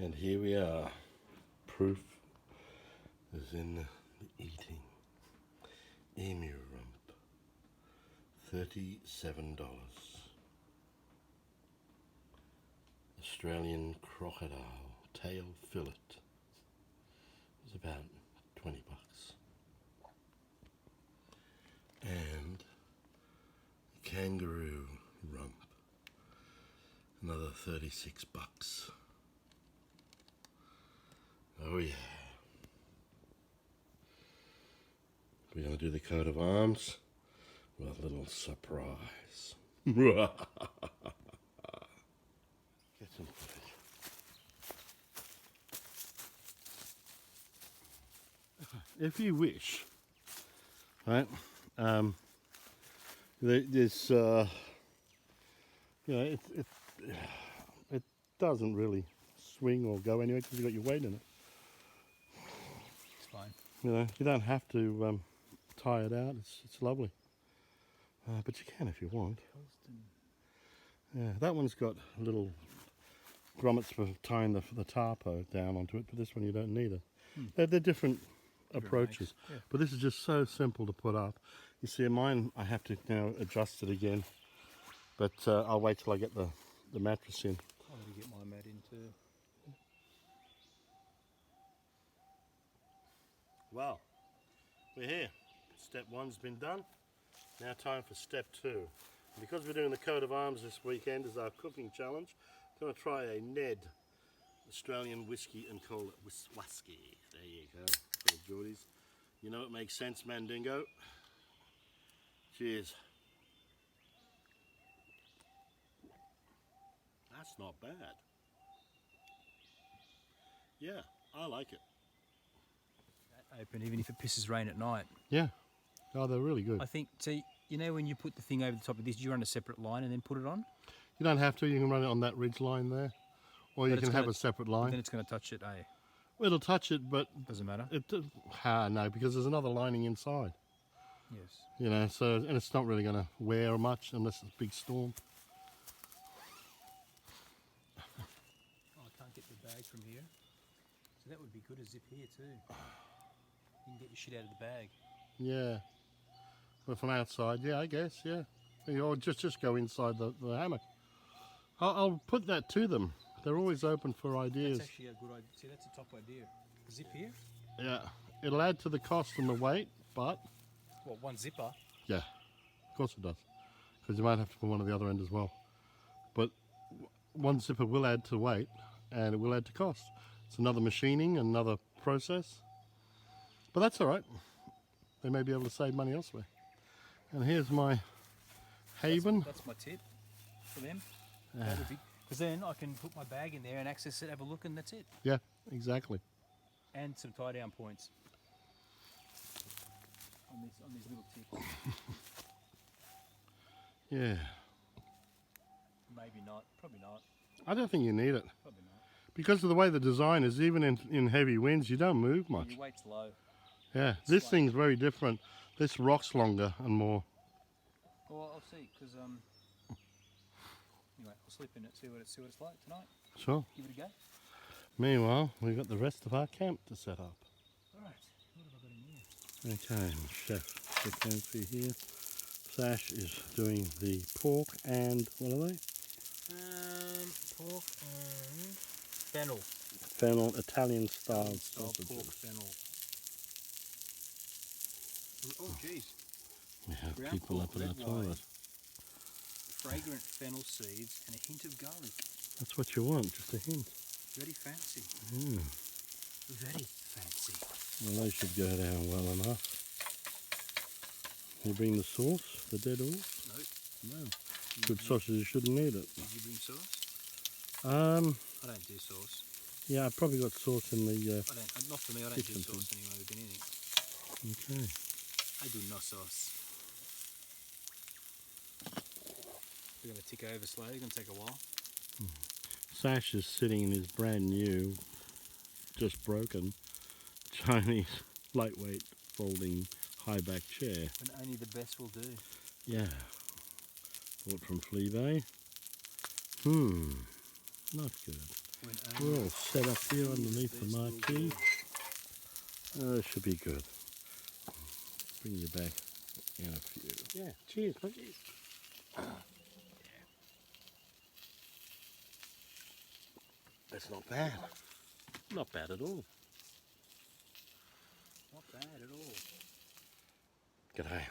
And here we are. Proof is in the eating. Emu rump. $37. Australian crocodile tail fillet. It's about 20 bucks. And kangaroo rump. Another 36 bucks. Oh yeah. We're going to do the coat of arms with a little surprise. Get some footage. If you wish, right? This, it doesn't really swing or go anywhere because you've got your weight in it. It's fine. You don't have to tie it out. It's lovely. But you can if you want. Helsdon. Yeah, that one's got little grommets for tying the tarpo down onto it, but this one you don't need it. They're different approaches. Nice. Yeah. But this is just so simple to put up. You see, mine I have to now adjust it again. But I'll wait till I get the mattress in. I'm going to get my mat in too. Well, we're here. Step one's been done. Now time for step two. And because we're doing the coat of arms this weekend as our cooking challenge, I'm going to try a Ned Australian whiskey and call it Whisky. There you go, for the Geordies. You know it makes sense, Mandingo. Cheers. That's not bad. Yeah, I like it. That open, even if it pisses rain at night. Yeah. Oh, they're really good. I think, see, you know when you put the thing over the top of this, do you run a separate line and then put it on? You don't have to. You can run it on that ridge line there. Or you can have a separate line. Then it's going to touch it, eh? Well, it'll touch it, but... Doesn't matter? No, because there's another lining inside. Yes. So, and it's not really going to wear much unless it's a big storm. Oh, I can't get the bag from here. So that would be good, a zip here too. You can get your shit out of the bag. Yeah. But from outside, yeah, I guess, yeah. Or just go inside the hammock. I'll put that to them. They're always open for ideas. That's actually a good idea. See, that's a top idea. Zip here? Yeah. It'll add to the cost and the weight, but... What, one zipper? Yeah, of course it does. Because you might have to put one at the other end as well. But one zipper will add to weight and it will add to cost. It's another machining, another process. But that's all right. They may be able to save money elsewhere. And here's my haven. That's my tip for them. Because then I can put my bag in there and access it, have a look, and that's it. Yeah, exactly. And some tie down points on these little tips. Yeah. Maybe not. Probably not. I don't think you need it. Probably not. Because of the way the design is, even in heavy winds, you don't move much. Your weight's low. Yeah, this thing's very different. This rocks longer and more. Well, I'll see, because anyway, I'll sleep in it, see what it's like tonight. Sure. Give it a go. Meanwhile, we've got the rest of our camp to set up. All right. What have I got in here? Okay, chef, get down through here. Sash is doing the pork and what are they? Pork and fennel. Fennel, Italian style sausages. Pork fennel. Oh, jeez. We have Ground people pork, up in our red wine. toilet. Fragrant fennel seeds and a hint of garlic. That's what you want, just a hint. Very fancy. Mm. Very fancy. Well, they should go down well enough. You bring the sauce, the dead horse? Nope. No. Good sausages shouldn't need it. Did you bring sauce? I don't do sauce. Yeah, I probably got sauce in the... not for me, I don't do sauce anyway with anything. Okay. I do no sauce. We're going to tick over slowly, it's going to take a while. Sash is sitting in his brand new, just broken, Chinese lightweight folding high back chair. And only the best will do. Yeah. Bought from Fleabay. Not good. We're all set up here underneath the marquee. It should be good. Bring you back in a few. Yeah, cheers, mate. Cheers. That's not bad. Not bad at all. Not bad at all. G'day.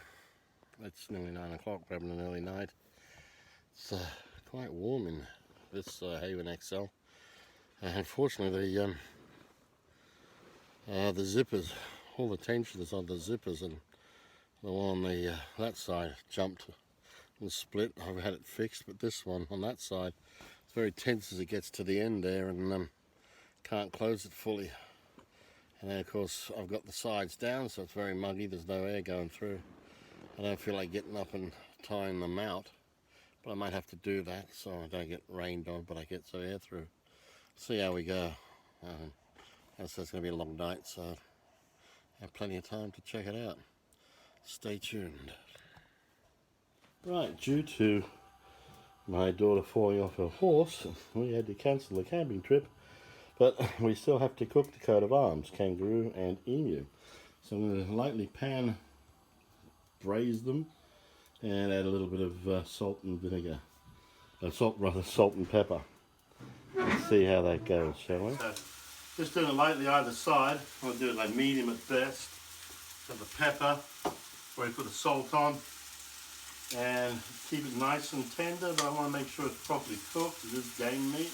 It's nearly 9 o'clock, we're having an early night. It's quite warm in this Haven XL. Unfortunately, the zippers, all the tension is on the zippers, and the one on the that side jumped and split. I've had it fixed, but this one on that side, it's very tense as it gets to the end there, and can't close it fully. And then of course I've got the sides down, so it's very muggy, there's no air going through. I don't feel like getting up and tying them out, but I might have to do that so I don't get rained on, but I get some air through. See how we go. It's going to be a long night, so I have plenty of time to check it out. Stay tuned. Right, due to my daughter falling off her horse, we had to cancel the camping trip, but we still have to cook the coat of arms, kangaroo and emu. So I'm going to lightly pan braise them and add a little bit of salt and vinegar. Salt and pepper. Let's see how that goes, shall we? So, just doing it lightly either side. I'll do it like medium at best. Got the pepper, where you put the salt on, and keep it nice and tender, but I want to make sure it's properly cooked. It is game meat.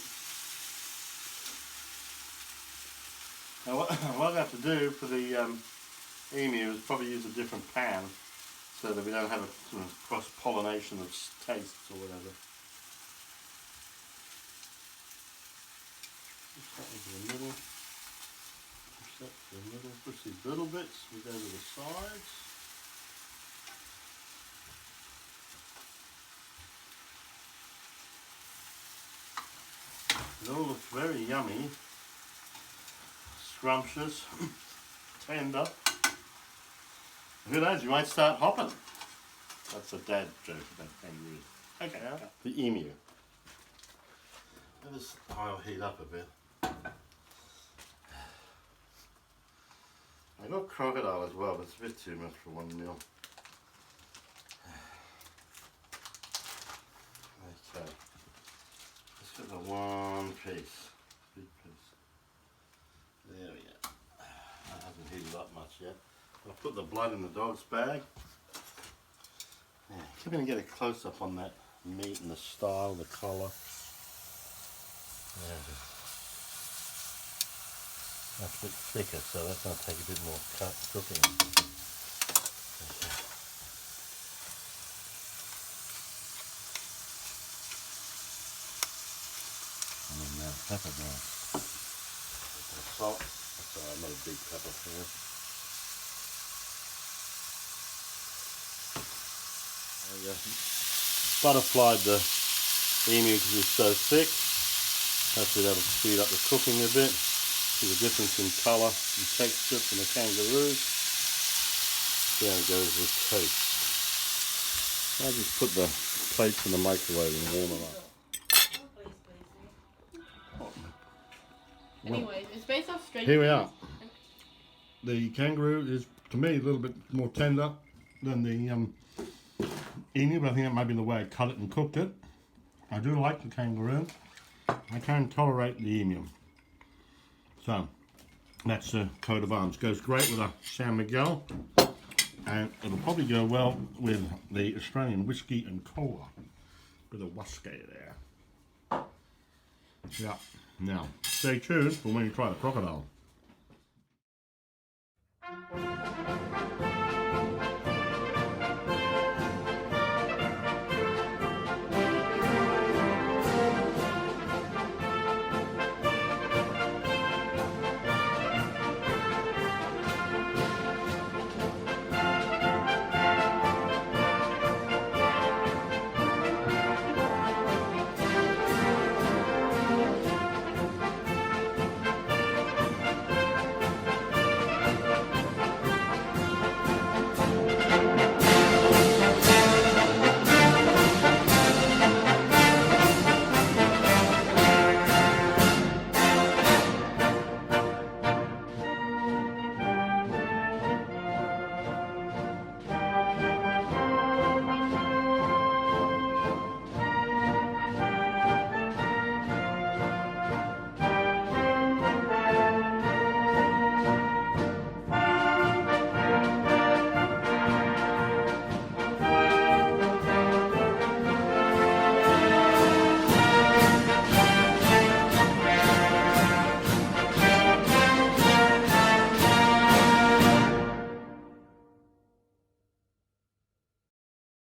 Now what I have to do for the emu is probably use a different pan, so that we don't have a sort of cross-pollination of tastes or whatever. Push that into the middle. Push that to the middle. Push these little bits. We go to the sides. It all looks very yummy, scrumptious, tender. Who knows, you might start hopping. That's a dad joke about kangaroos. Okay, now the emu. Let this oil heat up a bit. I got crocodile as well, but it's a bit too much for one meal. Okay, let's get the one piece, big piece. There we go. That hasn't heated up much yet. I'll put the blood in the dog's bag. Yeah, I'm going to get a close up on that meat and the style, the colour. There it is. That's a bit thicker, so that's going to take a bit more cooking. Okay. And then now pepper now. Salt. That's alright, not a big pepper here. I butterflied the emu because it's so thick. Hopefully that'll speed up the cooking a bit. See the difference in colour and texture from the kangaroo. See how it goes with taste. I'll just put the plates in the microwave and warm them up. Anyways, it's based off straight. Here we are. The kangaroo is, to me, a little bit more tender than the emu, but I think that might be the way I cut it and cooked it. I do like the kangaroo. I can't tolerate the emu. So, that's the coat of arms. Goes great with a San Miguel, and it'll probably go well with the Australian whiskey and cola. Bit of whiskey there. Yeah. Now, stay tuned for when you try the crocodile.